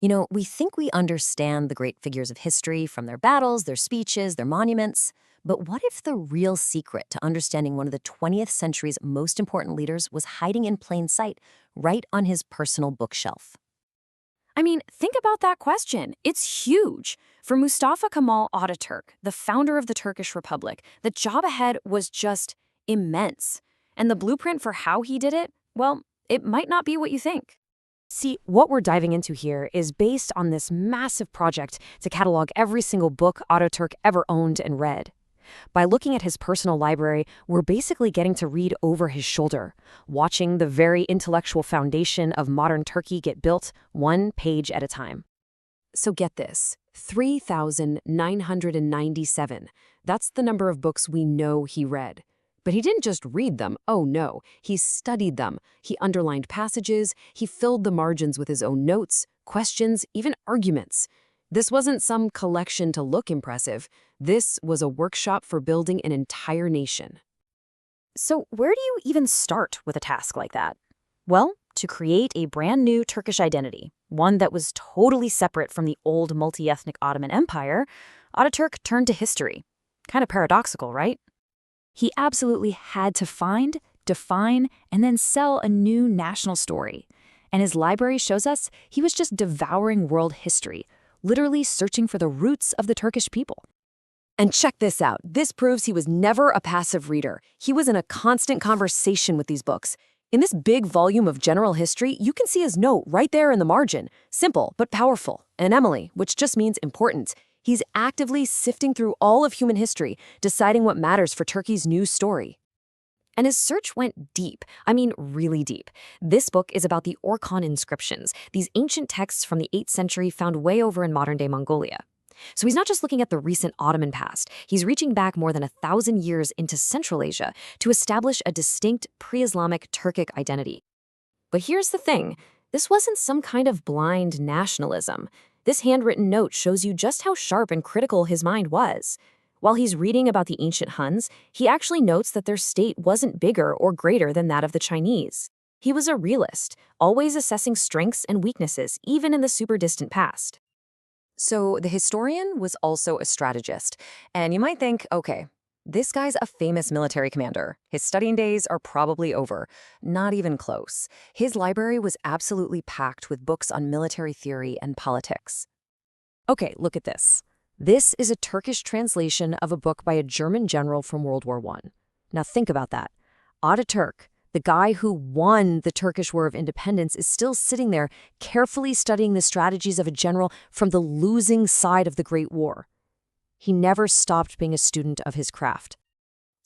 We think we understand the great figures of history from their battles, their speeches, their monuments. But what if the real secret to understanding one of the 20th century's most important leaders was hiding in plain sight, right on his personal bookshelf? I mean, think about that question. It's huge. For Mustafa Kemal Atatürk, the founder of the Turkish Republic, the job ahead was just immense. And the blueprint for how he did it, well, it might not be what you think. See, what we're diving into here is based on this massive project to catalog every single book Atatürk ever owned and read. By looking at his personal library, we're basically getting to read over his shoulder, watching the very intellectual foundation of modern Turkey get built one page at a time. So get this, 3,997. That's the number of books we know he read. But he didn't just read them, oh no, he studied them. He underlined passages, he filled the margins with his own notes, questions, even arguments. This wasn't some collection to look impressive. This was a workshop for building an entire nation. So where do you even start with a task like that? Well, to create a brand new Turkish identity, one that was totally separate from the old multi-ethnic Ottoman Empire, Ataturk turned to history. Kind of paradoxical, right? He absolutely had to find, define, and then sell a new national story. And his library shows us he was just devouring world history, literally searching for the roots of the Turkish people. And check this out. This proves he was never a passive reader. He was in a constant conversation with these books. In this big volume of general history, you can see his note right there in the margin. Simple, but powerful. And Emily, which just means important. He's actively sifting through all of human history, deciding what matters for Turkey's new story. And his search went deep. I mean, really deep. This book is about the Orkhon inscriptions, these ancient texts from the 8th century found way over in modern-day Mongolia. So he's not just looking at the recent Ottoman past. He's reaching back more than 1,000 years into Central Asia to establish a distinct pre-Islamic Turkic identity. But here's the thing. This wasn't some kind of blind nationalism. This handwritten note shows you just how sharp and critical his mind was. While he's reading about the ancient Huns, he actually notes that their state wasn't bigger or greater than that of the Chinese. He was a realist, always assessing strengths and weaknesses, even in the super distant past. So the historian was also a strategist. And you might think, okay, this guy's a famous military commander. His studying days are probably over. Not even close. His library was absolutely packed with books on military theory and politics. Okay, look at this. This is a Turkish translation of a book by a German general from World War I. Now think about that. Ataturk, the guy who won the Turkish War of Independence, is still sitting there carefully studying the strategies of a general from the losing side of the Great War. He never stopped being a student of his craft.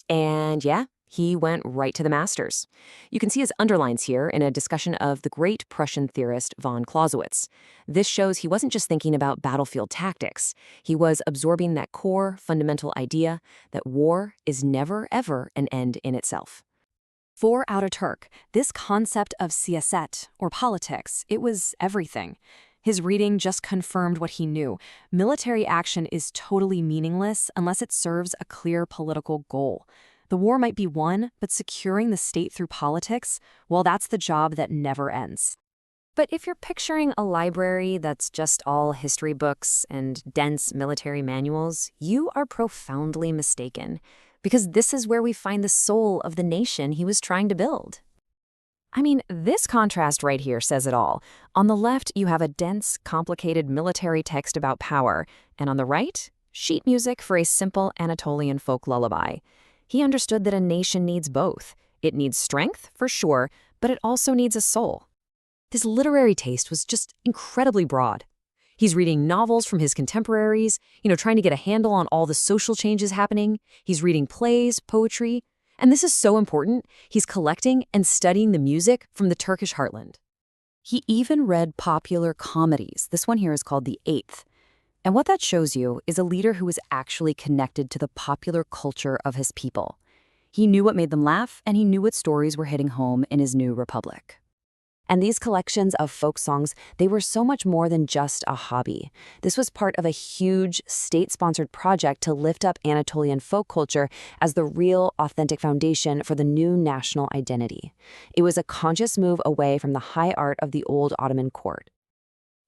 And yeah, he went right to the masters. You can see his underlines here in a discussion of the great Prussian theorist von Clausewitz. This shows he wasn't just thinking about battlefield tactics. He was absorbing that core, fundamental idea that war is never, ever an end in itself. For Ataturk, this concept of siyaset, or politics, it was everything. His reading just confirmed what he knew. Military action is totally meaningless unless it serves a clear political goal. The war might be won, but securing the state through politics, well, that's the job that never ends. But if you're picturing a library that's just all history books and dense military manuals, you are profoundly mistaken, because this is where we find the soul of the nation he was trying to build. I mean, this contrast right here says it all. On the left, you have a dense, complicated military text about power, and on the right, sheet music for a simple Anatolian folk lullaby. He understood that a nation needs both. It needs strength, for sure, but it also needs a soul. His literary taste was just incredibly broad. He's reading novels from his contemporaries, trying to get a handle on all the social changes happening. He's reading plays, poetry, and this is so important, he's collecting and studying the music from the Turkish heartland. He even read popular comedies. This one here is called The Eighth. And what that shows you is a leader who was actually connected to the popular culture of his people. He knew what made them laugh, and he knew what stories were hitting home in his new republic. And these collections of folk songs, they were so much more than just a hobby. This was part of a huge state-sponsored project to lift up Anatolian folk culture as the real, authentic foundation for the new national identity. It was a conscious move away from the high art of the old Ottoman court.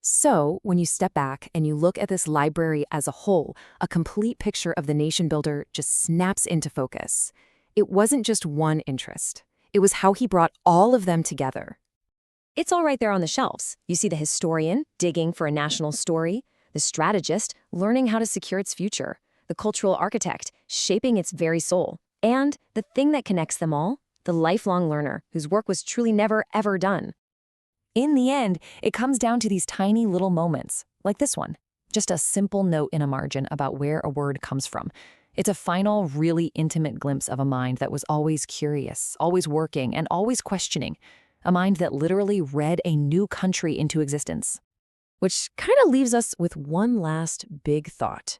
So, when you step back and you look at this library as a whole, a complete picture of the nation builder just snaps into focus. It wasn't just one interest. It was how he brought all of them together. It's all right there on the shelves. You see the historian digging for a national story, the strategist learning how to secure its future, the cultural architect shaping its very soul, and the thing that connects them all, the lifelong learner whose work was truly never, ever done. In the end, it comes down to these tiny little moments, like this one. Just a simple note in a margin about where a word comes from. It's a final, really intimate glimpse of a mind that was always curious, always working, and always questioning. A mind that literally read a new country into existence. Which kind of leaves us with one last big thought.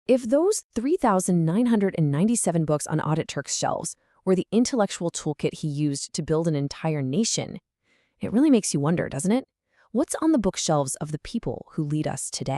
If those 3,997 books on Ataturk's shelves were the intellectual toolkit he used to build an entire nation, it really makes you wonder, doesn't it? What's on the bookshelves of the people who lead us today?